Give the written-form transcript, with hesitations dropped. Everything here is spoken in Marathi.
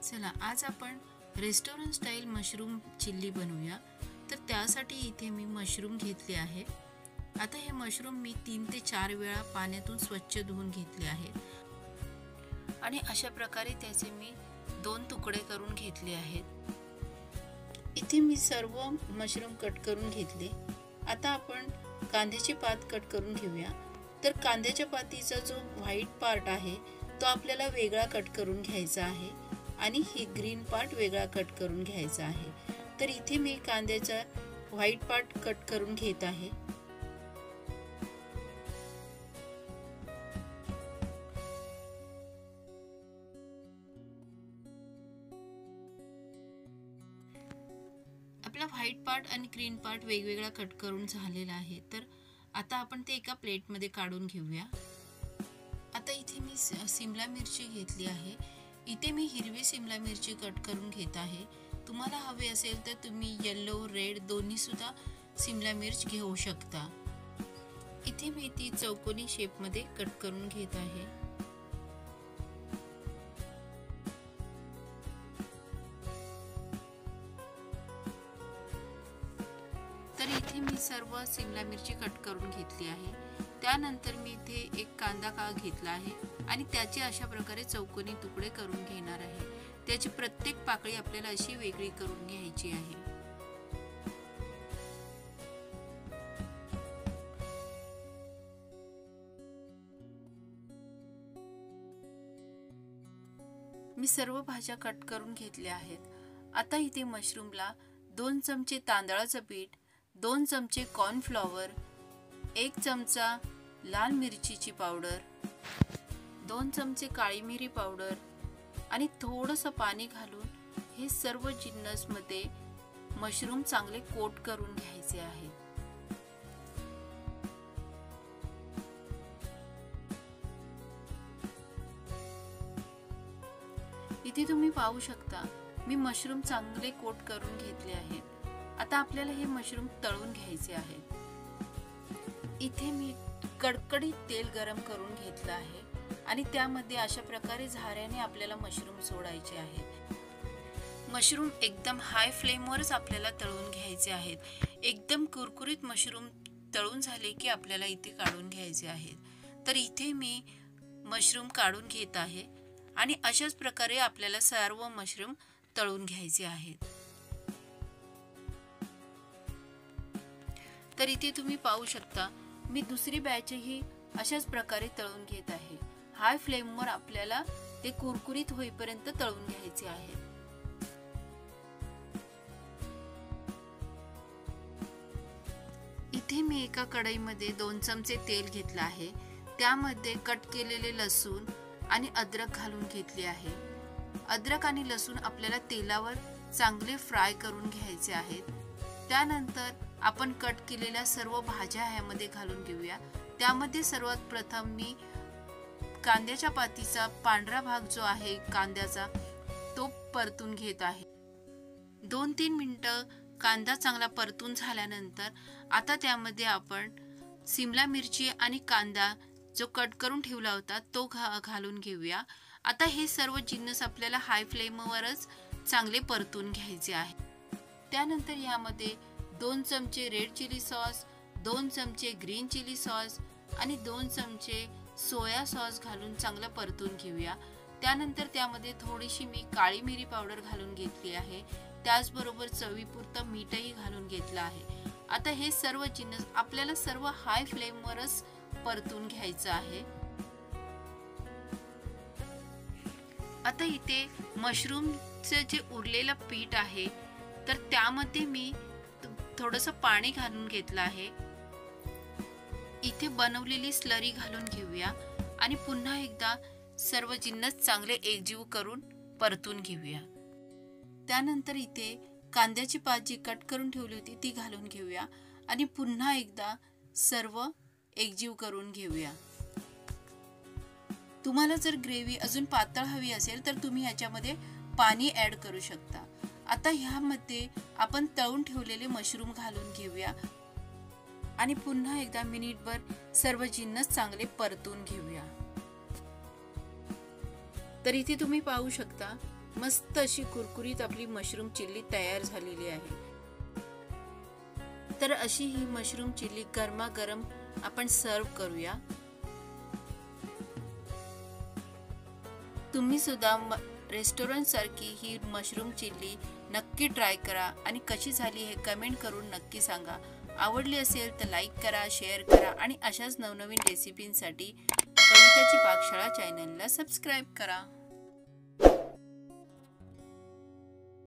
चला आज आपण रेस्टॉरंट स्टाईल मशरूम चिल्ली बनवूया। तर त्यासाठी इथे मी मशरूम घेतले आहे। आता हे मशरूम मी 3 ते 4 वेळा पाण्यातून स्वच्छ धुवून घेतले आहेत आणि अशा प्रकारे त्याचे मी 2 तुकडे करून घेतले आहेत। इथे मी सर्व मशरूम कट करून घेतले। आता आपण कांद्याची पात कट करून घेऊया। तर कांद्याच्या पातीचा जो व्हाईट पार्ट आहे तो आपल्याला वेगळा कट करून घ्यायचा आहे आणि ही ग्रीन पार्ट वेगळा कट करून घ्यायचा आहे। तर इथे मी कांद्याचा व्हाईट पार्ट कट करून घेत आहे। आपला व्हाईट पार्ट आणि ग्रीन पार्ट वेगवेगळा कट करून झालेला आहे। तर आता आपण ते एका प्लेट मध्ये काढून घेऊया। आता इथे मी शिमला मिरची घेतली आहे। इथे मी हिरवी शिमला मिरची कट करून घेत आहे। तुम्हाला हवे असेल तर तुम्ही येलो रेड दोन्ही सुद्धा शिमला मिर्च घेऊ शकता। इथे मी ती चौकोनी शेप मध्ये कट करून घेत आहे। तर इथे मी सर्व शिमला मिरची कट करून घेतली आहे। त्यानंतर मी इथे एक कांदा घेतला आहे आणि त्याचे अशा प्रकारे चौकोनी तुकडे करून घेणार आहे। त्याची प्रत्येक पाकळी आपल्याला अशी वेगळी करून घ्यायची आहे। मी सर्व भाज्या कट करून घेतल्या आहेत। आता इथे मशरूमला 2 चमचे तांदळाचं पीठ, 2 चमचे कॉर्नफ्लॉवर, 1 चमचा लाल मिरचीची पावडर, 2 चमचे काळी मिरी पावडर आणि थोडंसं पाणी घालून हे सर्व जिन्नस मध्ये मशरूम चांगले कोट करून घ्यायचे आहेत। इथे तुम्ही पाहू शकता मी मशरूम चांगले कोट करून घेतले आहेत। आता आपल्याला हे मशरूम तळून घ्यायचे आहेत। इथे मी कडकडीत तेल गरम करून घेतलं आहे आणि त्यामध्ये अशा प्रकारे झाऱ्याने आपल्याला मशरूम सोडायचे आहेत। मशरूम एकदम हाय फ्लेमवरच आपल्याला तळून घ्यायचे आहेत। एकदम कुरकुरीत मशरूम तळून झाले की आपल्याला इथे काढून घ्यायचे आहेत। तर इथे मी मशरूम काढून घेत आहे आणि अशाच प्रकारे आपल्याला सर्व मशरूम तळून घ्यायचे आहेत। तर इथे तुम्ही पाहू शकता मी दुसरी बॅचही अशाच प्रकारे तळून घेत आहे। हाय फ्लेमवर आपल्याला ते कुरकुरीत होईपर्यंत तळून घ्यायचे आहे। इथे मी एका कढईमध्ये 2 चमचे तेल घेतले आहे। त्यामध्ये कट केलेले लसूण आणि अद्रक घालून घेतले आहे। अद्रक आणि लसूण आपल्याला तेलावर चांगले फ्राय करून घ्यायचे आहेत। त्यानंतर आपण कट केलेल्या सर्व भाज्या ह्यामध्ये घालून घेऊया। त्यामध्ये सर्वात प्रथम मी कांद्याच्या पातीचा पांढरा भाग जो आहे कांद्याचा तो परतून घेत आहे। 2-3 मिनिटं कांदा चांगला परतून झाल्यानंतर आता त्यामध्ये आपण शिमला मिरची आणि कांदा जो कट करून ठेवला होता तो घालून घेऊया। आता हे सर्व जिन्नस आपल्याला हाय फ्लेमवरच चांगले परतून घ्यायचे आहे। त्यानंतर यामध्ये 2 चमचे रेड चिली सॉस, 2 चमचे ग्रीन चिली सॉस आणि 2 चमचे सोया सॉस घालून चांगलं परतून घेऊया। त्यानंतर त्यामध्ये थोडीशी मी काळी मिरी पावडर घालून घेतली आहे। त्याचबरोबर चवीपुरतं मीठही घालून घेतलं आहे। आता हे सर्व जिन्नस आपल्याला सर्व हाय फ्लेमवरच परतून घ्यायचं आहे। आता इथे मशरूमचे जे उरलेलं पीठ आहे तर त्यामध्ये मी थोडंसं पाणी घालून घेतलं आहे। इथे बनवलेली स्लरी घालून घेऊया आणि पुन्हा एकदा सर्व जिन्नस चांगले एकजीव करून परतून घेऊया। त्यानंतर इथे कांद्याची पात जी कट करून ठेवली होती ती घालून घेऊया आणि पुन्हा एकदा सर्व एकजीव करून घेऊया। तुम्हाला जर ग्रेव्ही अजून पातळ हवी असेल तर तुम्ही याच्यामध्ये पाणी ऍड करू शकता। आता ह्यामध्ये आपण तळून ठेवलेले मशरूम घालून घेऊया आणि पुन्हा एकदा मिनिटभर सर्व जिन्नस चांगले परतून घेऊया। तर इथे तुम्ही पाहू शकता मस्त अशी कुरकुरीत आपली मशरूम चिल्ली तयार झालेली आहे। तर अशी ही मशरूम चिल्ली गरमागरम आपण सर्व करूया। तुम्ही सुद्धा रेस्टॉरंट सारखी ही मशरूम चिल्ली नक्की ट्राय करा आणि कशी झाली हे कमेंट करून नक्की सांगा। आवडली असेल तर लाईक करा, शेअर करा आणि अशाच नवनवीन रेसिपींसाठी कविताची पाकशाळा चॅनलला सबस्क्राईब करा।